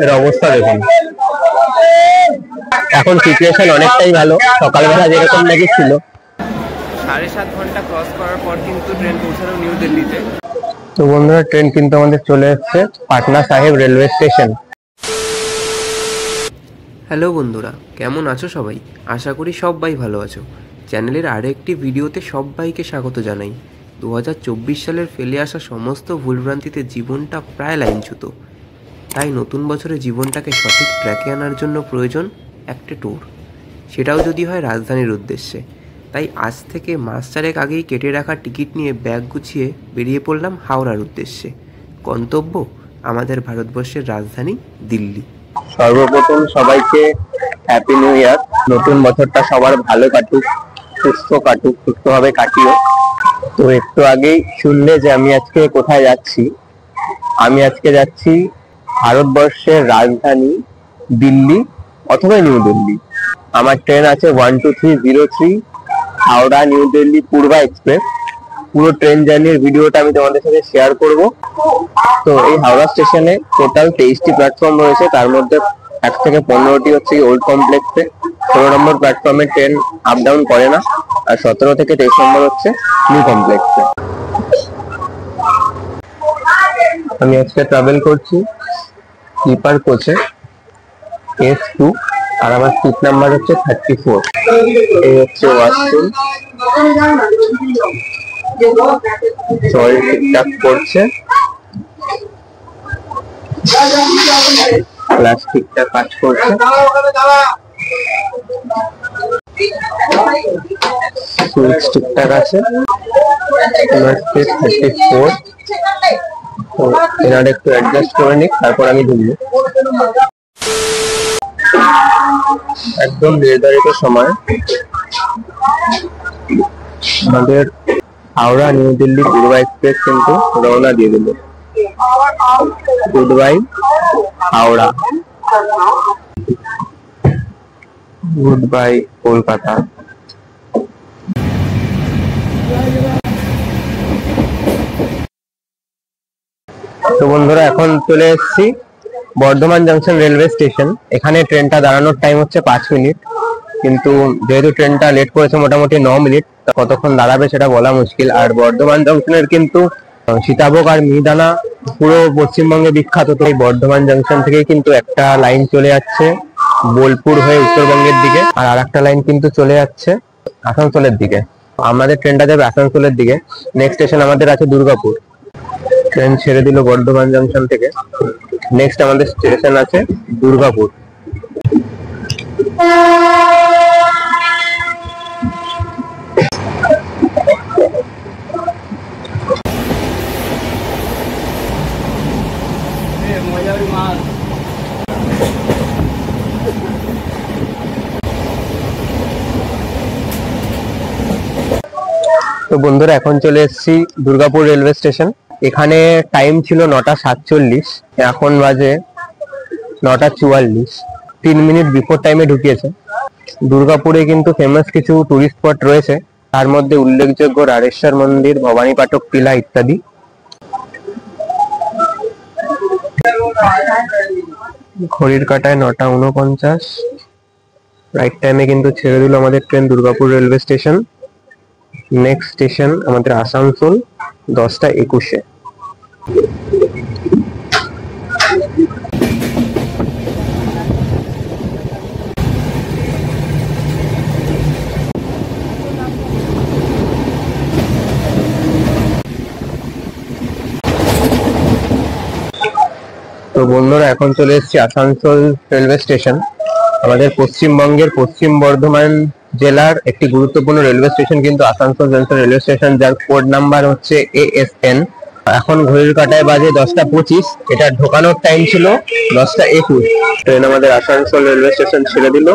এর অবস্থা দেখুন। এখন সিচুয়েশন অনেকটাই ভালো, সকালবেলা যেরকম নাকি ছিল। 7.5 ঘন্টা ক্রস করার পর কিন্তু ট্রেন পৌঁছালো নিউ দিল্লিতে। তো বন্ধুরা, ট্রেন কিন্তু আমাদের চলে এসেছে পাটনা সাহেব রেলওয়ে স্টেশন। হ্যালো বন্ধুরা, কেমন আছো সবাই? আশা করি সবাই ভালো আছো। চ্যানেলের আরও একটি ভিডিওতে সবাইকে স্বাগত জানাই। 2024 সালের ফেলে আসা সমস্ত ভুলভ্রান্তিতে জীবনটা প্রায় লাইনচ্যুত। তাই নতুন বছরে জীবনটাকে সঠিক ট্র্যাকে আনার জন্য প্রয়োজন একটা ট্যুর, সেটাও যদি হয় রাজধানীর উদ্দেশ্যে। তাই আজ থেকে মাস 4 আগেই কেটে রাখা টিকিট নিয়ে ব্যাগ গুছিয়ে বেরিয়ে পড়লাম হাওড়ার উদ্দেশ্যে। গন্তব্য আমাদের ভারতবর্ষের রাজধানী দিল্লি। সর্বপ্রথম সবাইকে হ্যাপি নিউ ইয়ার। নতুন বছরটা সবার ভালো কাটুক, সুস্থভাবে কাটিও। তো একটু আগেই শুনলে যে আমি আজকে কোথায় যাচ্ছি। আমি আজকে যাচ্ছি ভারতবর্ষের রাজধানী দিল্লি অথবা নিউ দিল্লি। আমার ট্রেন আছে 12303 হাওড়া নিউ দিল্লি পূর্বা এক্সপ্রেস। পুরো ট্রেন জার্নির ভিডিওটা আমি তোমাদের সাথে শেয়ার করব। তো এই হাওড়া স্টেশনে টোটাল 23টি প্ল্যাটফর্ম রয়েছে, তার মধ্যে 1 থেকে 15টি হচ্ছে ওল্ড কমপ্লেক্সে। 16 নম্বর প্ল্যাটফর্মে ট্রেন আপ ডাউন করে না, আর 17 থেকে 23 নম্বর হচ্ছে নিউ কমপ্লেক্সে। আমি আজকে ট্রাভেল করছি স্লিপার কোচে S2, আর আমার সিট নাম্বার হচ্ছে 34। এই হচ্ছে ওয়াশরুম, জল ঠিকঠাক করছে, গ্লাস ঠিকঠাক কাজ করছে, সুইচ ঠিকঠাক আছে। 34। তো এনারা একটু অ্যাডজাস্ট করে নিক, তারপর আমি ঢুকবো। একদম নির্ধারিত সময় আমাদের হাওড়া নিউ দিল্লি পূর্বা এক্সপ্রেস কিন্তু রওনা দিয়ে দিল। Good bye Howrah, good bye Kolkata. তো বন্ধুরা, এখন চলে এসেছি বর্ধমান জংশন রেলওয়ে স্টেশন। এখানে ট্রেনটা দাঁড়ানোর টাইম হচ্ছে 5 মিনিট, কিন্তু যেহেতু ট্রেনটা লেট করেছে মোটামুটি 9 মিনিট, কতক্ষণ দাঁড়াবে সেটা বলা মুশকিল। আর বর্ধমান জংশনের কিন্তু সীতাভোগ আর মিহিদানা পুরো পশ্চিমবঙ্গে বিখ্যাত। তো এই বর্ধমান জংশন থেকে কিন্তু একটা লাইন চলে যাচ্ছে বোলপুর হয়ে উত্তরবঙ্গের দিকে, আর আরেকটা লাইন কিন্তু চলে যাচ্ছে আসানসোলের দিকে। আমাদের ট্রেনটা যাবে আসানসোলের দিকে। নেক্সট স্টেশন আমাদের আছে দুর্গাপুর। ট্রেন ছেড়ে দিল বর্ধমান জংশন থেকে। নেক্সট আমাদের স্টেশন আছে দুর্গাপুর। তো বন্ধুরা, এখন চলে এসেছি দুর্গাপুর রেলওয়ে স্টেশন। এখানে টাইম ছিল 9:47, এখন বাজে 9:44। 3 মিনিট বিফোর টাইমে ঢুকিয়েছে। দুর্গাপুরে কিন্তু ফেমাস কিছু টুরিস্ট স্পট রয়েছে, তার মধ্যে উল্লেখযোগ্য রাড়েশ্বর মন্দির, ভবানী পাটক টিলা ইত্যাদি। ঘড়ির কাঁটায় 9:49। রাইট টাইমে কিন্তু ছেড়ে দিল আমাদের train Durgapur railway station. Next station আমাদের আসানসোল 10:21-এ। তো বন্ধুরা, এখন চলে এসেছি আসানসোল রেলওয়ে স্টেশন। আমাদের পশ্চিমবঙ্গের পশ্চিম বর্ধমান জেলার একটি গুরুত্বপূর্ণ রেলওয়ে স্টেশন কিন্তু আসানসোল জংশন রেলওয়ে স্টেশন, যার কোড নাম্বার হচ্ছে ASN। এখন ঘড়ির কাঁটায় বাজে 10:25। এটা ঢোকানোর টাইম ছিল 10:21। ট্রেন আমাদের আসানসোল রেলওয়ে স্টেশন ছেড়ে দিল।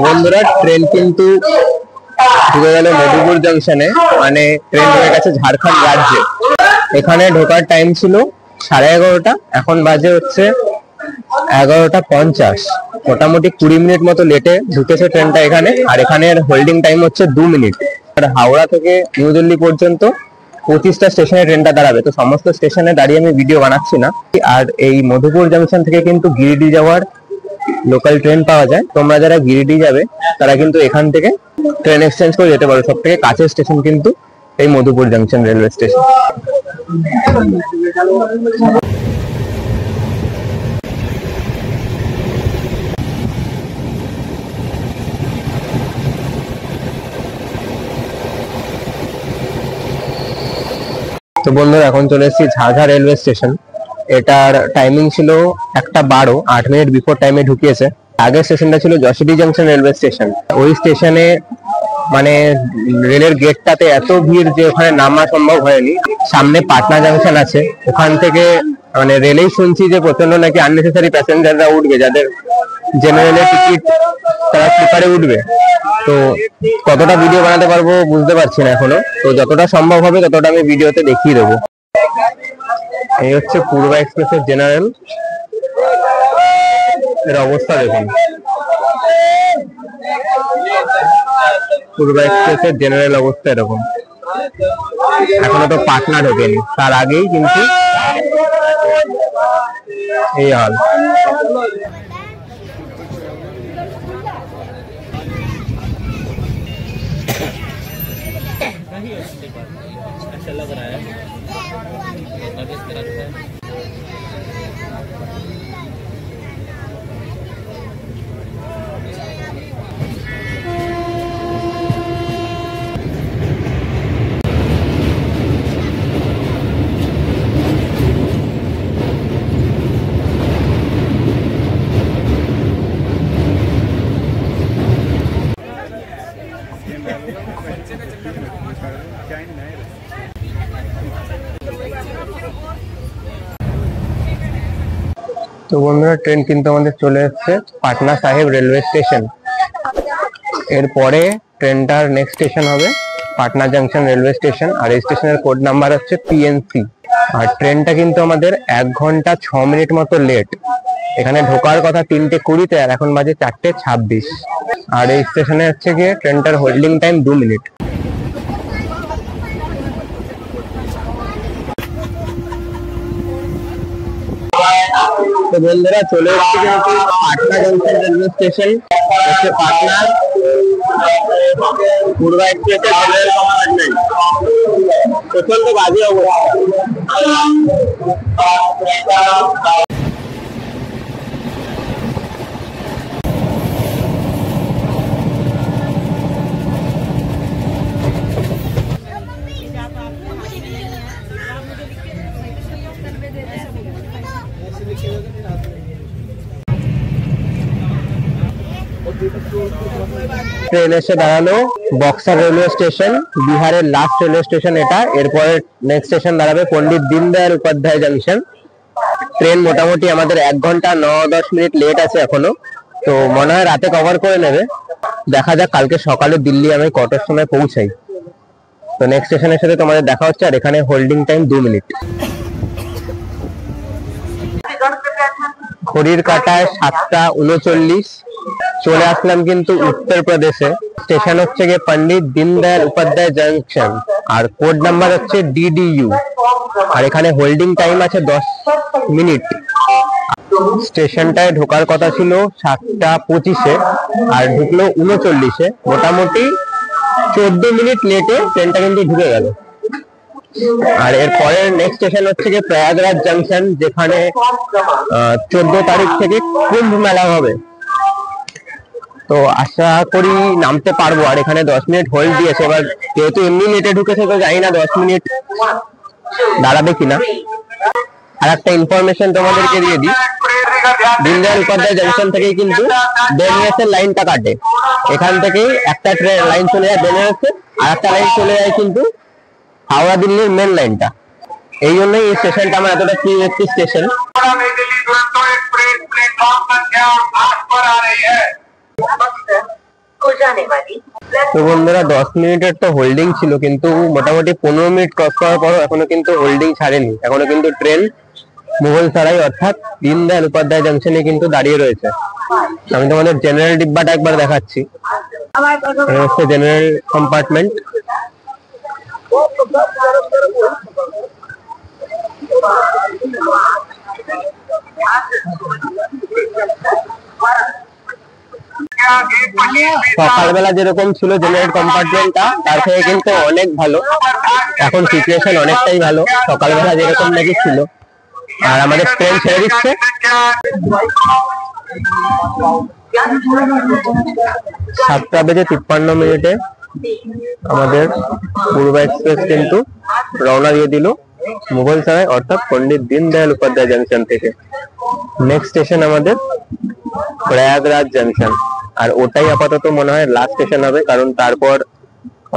বন্ধুরা, ট্রেন কিন্তু ঢুকে গেল মধুপুর জংশনে, মানে ট্রেন হয়ে গেছে ঝাড়খণ্ড রাজ্যে। এখানে ঢোকার টাইম ছিল 11:30, এখন বাজে হচ্ছে 11:50, মোটামুটি 20 মিনিট মতো লেটে ঢুকেছে ট্রেনটা এখানে। আর এখানের হোল্ডিং টাইম হচ্ছে 2 মিনিট। আর হাওড়া থেকে নিউ দিল্লি পর্যন্ত 25টা স্টেশনে ট্রেনটা দাঁড়াবে। তো সমস্ত স্টেশনে দাঁড়িয়ে আমি ভিডিও বানাচ্ছি না। আর এই মধুপুর জাংশন থেকে কিন্তু গিরিডি যাওয়ার লোকাল ট্রেন পাওয়া যায়। তোমরা যারা গিরিডি যাবে তারা কিন্তু এখান থেকে ট্রেন এক্সচেঞ্জ করে যেতে পারো। সব থেকে কাছের স্টেশন কিন্তু এই মধুপুর জাংশন রেলওয়ে স্টেশন। তো বন্ধুরা এখন চলে এসেছি ঝাঝা রেলওয়ে স্টেশন। এটার টাইমিং ছিল 1:12, 8 মিনিট বিফোর টাইমে ঢুকিয়েছে। আগের স্টেশনটা ছিল যশোরী জাংশন রেলওয়ে স্টেশন। ওই স্টেশনে মানে রেলের গেটটাতে এত ভিড় যে ওখানে নামা সম্ভব হয়নি। সামনে পাটনা জাংশন আছে, ওখান থেকে মানে রেলেই শুনছি যে প্রচন্ড নাকি আননেসেসারি প্যাসেঞ্জাররা উঠবে, যাদের জেনারেলের টিকিট তারা স্লিপারে উঠবে। তো কতটা ভিডিও বানাতে পারবো বুঝতে পারছি না এখনো। তো যতটা সম্ভব হবে ততটা আমি ভিডিওতে দেখিয়ে দেবো। এই হচ্ছে পূর্বা এক্সপ্রেসের জেনারেল, এর অবস্থা দেখুন। পূর্বা এক্সপ্রেসের জেনারেল অবস্থা এরকম। এখনো তো পাটনা ঢোকেনি, তার আগেই কিন্তু এই হাল। अच्छा लग रहा है। তো বন্ধুরা ট্রেন কিন্তু আমাদের চলে এসেছে পাটনা সাহেব রেলওয়ে স্টেশন। এরপরে ট্রেনটার নেক্সট স্টেশন হবে পাটনা জাংশন রেলওয়ে স্টেশন। আর এই স্টেশনের কোড নাম্বার হচ্ছে PNC। আর ট্রেনটা কিন্তু আমাদের 1 ঘন্টা 6 মিনিট মতো লেট। এখানে ঢোকার কথা 3:20-তে, আর এখন বাজে 4:26। আর এই স্টেশনে হচ্ছে গিয়ে ট্রেনটার হোল্ডিং টাইম 2 মিনিট। তো বন্ধুরা চলে এসেছি কিন্তু পাটনা জাংশন রেলওয়ে স্টেশন। হচ্ছে পাটনা পূর্বা এক্সপ্রেসের রেলের কম্পার্টমেন্ট। প্রচন্ড বাজে অবস্থা। ট্রেন এসে দাঁড়ালো বক্সার রেলওয়ে স্টেশন, বিহারের লাস্ট রেলওয়ে স্টেশন এটা। এরপরে নেক্সট স্টেশন দাঁড়াবে পন্ডিত দীনদয়াল উপাধ্যায় জাংশন। ট্রেন মোটামুটি আমাদের 1 ঘন্টা 9-10 মিনিট লেট আছে এখনো। তো মনে হয় রাতে কভার করে নেবে। দেখা যাক কালকে সকালে দিল্লি আমি কটার সময় পৌঁছাই। তো নেক্সট স্টেশনের সাথে তোমাদের দেখা হচ্ছে। আর এখানে হোল্ডিং টাইম 2 মিনিট। ঘড়ির কাঁটায় 7:39। চলে আসলাম কিন্তু উত্তরপ্রদেশে। স্টেশন হচ্ছে গিয়ে পন্ডিত দীনদয়াল উপাধ্যায় জাংশন, আর কোড নাম্বার হচ্ছে DDU। আর এখানে হোল্ডিং টাইম আছে 10 মিনিট। স্টেশনটায় ঢোকার কথা ছিল 7:25-এ, আর ঢুকলো 39-এ। মোটামুটি 14 মিনিট লেটে ট্রেনটা কিন্তু ঢুকে গেল। আর এর পরের নেক্সট স্টেশন হচ্ছে গিয়ে প্রয়াগরাজ জাংশন, যেখানে 14 তারিখ থেকে কুম্ভ মেলা হবে। তো আশা করি নামতে পারবো। আর এখানে 10 মিনিট হোল্ড দিয়েছে। এবার যেহেতু এমনি লেটে ঢুকেছে তো জানি না 10 মিনিট দাঁড়াবে কিনা। আর একটা ইনফরমেশন তোমাদেরকে দিয়ে দিই, দীনদয়াল উপাধ্যায় জাংশন থেকেই কিন্তু বেনিয়াস এর লাইনটা কাটে। এখান থেকেই একটা ট্রেন লাইন চলে যায় বেনিয়াসে, আর একটা লাইন চলে যায় কিন্তু হাওড়া দিল্লির মেন লাইনটা। এই জন্যই এই স্টেশনটা আমার এতটা প্রিয় একটি স্টেশন। তো বন্ধুরা 10 মিনিটের তো হোল্ডিং ছিল, কিন্তু মোটামুটি 15 মিনিট ক্রস করার পর এখনো কিন্তু হোল্ডিং ছাড়েনি। এখনো কিন্তু ট্রেন মুঘলসরাই অর্থাৎ দীনদয়াল উপাধ্যায় জংশনে কিন্তু দাঁড়িয়ে রয়েছে। আমি তোমাদের জেনারেল ডিব্বাটা একবার দেখাচ্ছি। এটা হচ্ছে জেনারেল কম্পার্টমেন্ট। সকালবেলা যেরকম ছিল জেনারেল কম্পার্টমেন্টটা, তার থেকে কিন্তু অনেক ভালো। এখন সিচুয়েশন অনেকটাই ভালো, সকালবেলা যেরকম নাকি ছিল। আর আমাদের ট্রেন ছেড়ে দিচ্ছে 7:53 আমাদের পূর্ব এক্সপ্রেস কিন্তু রওনা দিয়ে দিল মুঘলসরাই অর্থাৎ পন্ডিত দীনদয়াল উপাধ্যায় জংশন থেকে। নেক্সট স্টেশন আমাদের প্রয়াগরাজ জংশন, আর ওটাই আপাতত মনে হয় লাস্ট স্টেশন হবে, কারণ তারপর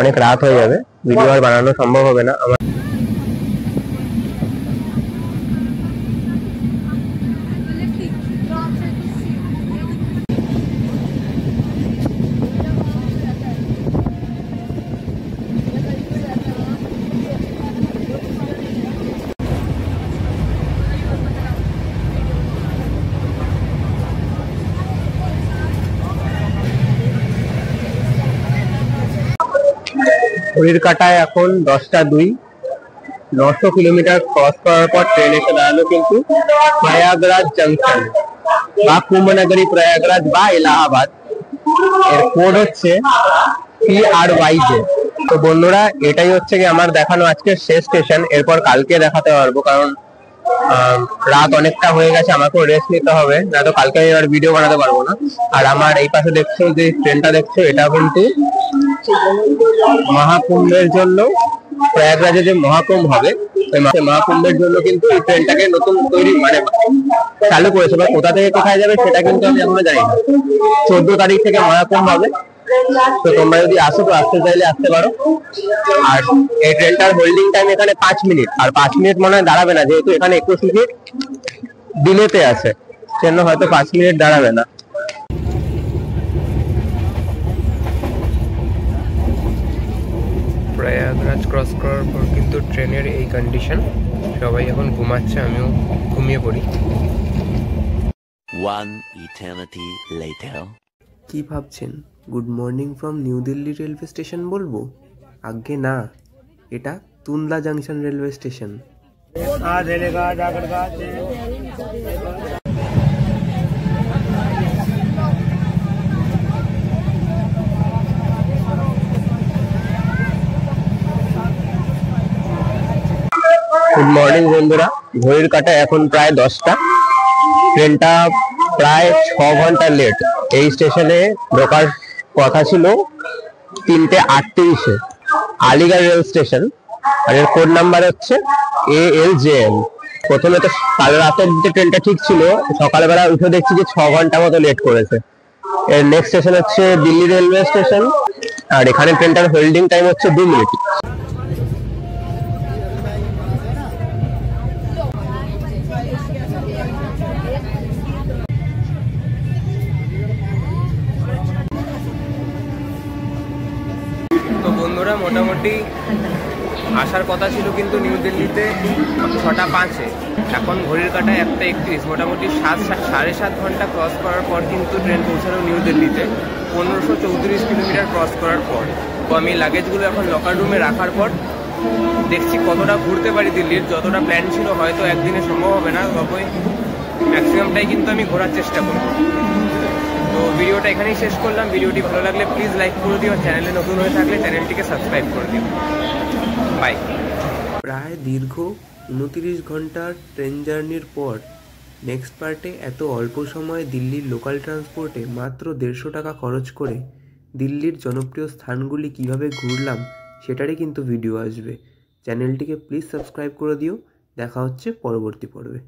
অনেক রাত হয়ে যাবে, ভিডিও আর বানানো সম্ভব হবে না আমার। ঘড়ির কাঁটায় এখন 10:02। 900 কিলোমিটার ক্রস করার পর ট্রেন এসে দাঁড়ালো কিন্তু প্রয়াগরাজ জংশন বা কুম্ভনগরী প্রয়াগরাজ বা এলাহাবাদ। এর কোড হচ্ছে PRYJ। তো বন্ধুরা, এটাই হচ্ছে কি আমার দেখানো আজকের শেষ স্টেশন। এরপর কালকে দেখাতে পারবো, কারণ রাত অনেকটা হয়ে গেছে, আমাকেও রেস্ট নিতে হবে, না তো কালকে আমি আর ভিডিও বানাতে পারবো না। আর আমার এই পাশে দেখছো যে ট্রেনটা দেখছো, এটা কিন্তু মহাকুম্ভের জন্য, প্রয়াগরাজে যে মহাকুম্ভ হবে ওই মহাকুম্ভের জন্য কিন্তু এই ট্রেনটাকে নতুন তৈরি মানে চালু করেছে। বা কোথা থেকে কোথায় যাবে সেটা কিন্তু আমি এখনো জানি না। 14 তারিখ থেকে মহাকুম্ভ হবে, তো তোমরা যদি আসো তো আসতে চাইলে আসতে পারো। আর এই ট্রেনটার হোল্ডিং টাইম এখানে 5 মিনিট, আর 5 মিনিট মনে হয় দাঁড়াবে না, যেহেতু এখানে 21 মিনিট ডিলেতে আছে, সেজন্য হয়তো 5 মিনিট দাঁড়াবে না। প্রয়াগরাজ ক্রস করার পর কিন্তু ট্রেনের এই কন্ডিশন, সবাই এখন ঘুমাচ্ছে, আমিও ঘুমিয়ে পড়ি। One eternity later. কি ভাবছেন good morning from New Delhi railway station বলবো? আগে না, এটা Tundla junction railway station. Good morning বন্ধুরা, ঘড়ির কাঁটা এখন প্রায় 10টা। ট্রেনটা প্রায় 6 ঘন্টা লেট। এই স্টেশনে ঢোকার কথা ছিল 3:38-এ, আলিগড় রেল স্টেশন। আর এর কোড নাম্বার হচ্ছে ALJN। প্রথমে তো কাল রাতের যে ট্রেনটা ঠিক ছিল, সকালবেলা উঠে দেখছি যে 6 ঘন্টা মতো লেট করেছে। এর নেক্সট স্টেশন হচ্ছে দিল্লি রেলওয়ে স্টেশন, আর এখানে ট্রেনটার হোল্ডিং টাইম হচ্ছে 2 মিনিট। তো বন্ধুরা, মোটামুটি আসার কথা ছিল কিন্তু নিউ দিল্লিতে 6:05-এ, এখন ঘড়ির কাঁটায় 1:31। মোটামুটি 7.5 ঘন্টা ক্রস করার পর কিন্তু ট্রেন পৌঁছালো নিউ দিল্লিতে, 1534 কিলোমিটার ক্রস করার পর। তো আমি লাগেজগুলো এখন লকার রুমে রাখার পর দেখছি কতটা ঘুরতে পারি দিল্লির। যতটা প্ল্যান ছিল হয়তো একদিনে সম্ভব হবে না, তবে ম্যাক্সিমামটাই কিন্তু আমি ঘোরার চেষ্টা করব। তো ভিডিওটা এখানেই শেষ করলাম। ভিডিওটি ভালো লাগলে প্লিজ লাইক করে দিও, আর চ্যানেলে নতুন হয়ে থাকলে চ্যানেলটিকে সাবস্ক্রাইব করে দিও। বাই। প্রায় দীর্ঘ 29 ঘন্টার ট্রেন জার্নির পর নেক্সট পার্টে এত অল্প সময়ে দিল্লির লোকাল ট্রান্সপোর্টে মাত্র 150 টাকা খরচ করে দিল্লির জনপ্রিয় স্থানগুলি কিভাবে ঘুরলাম সেটারই কিন্তু ভিডিও আসবে। চ্যানেলটিকে প্লিজ সাবস্ক্রাইব করে দিও। দেখা হচ্ছে পরবর্তী পর্বে।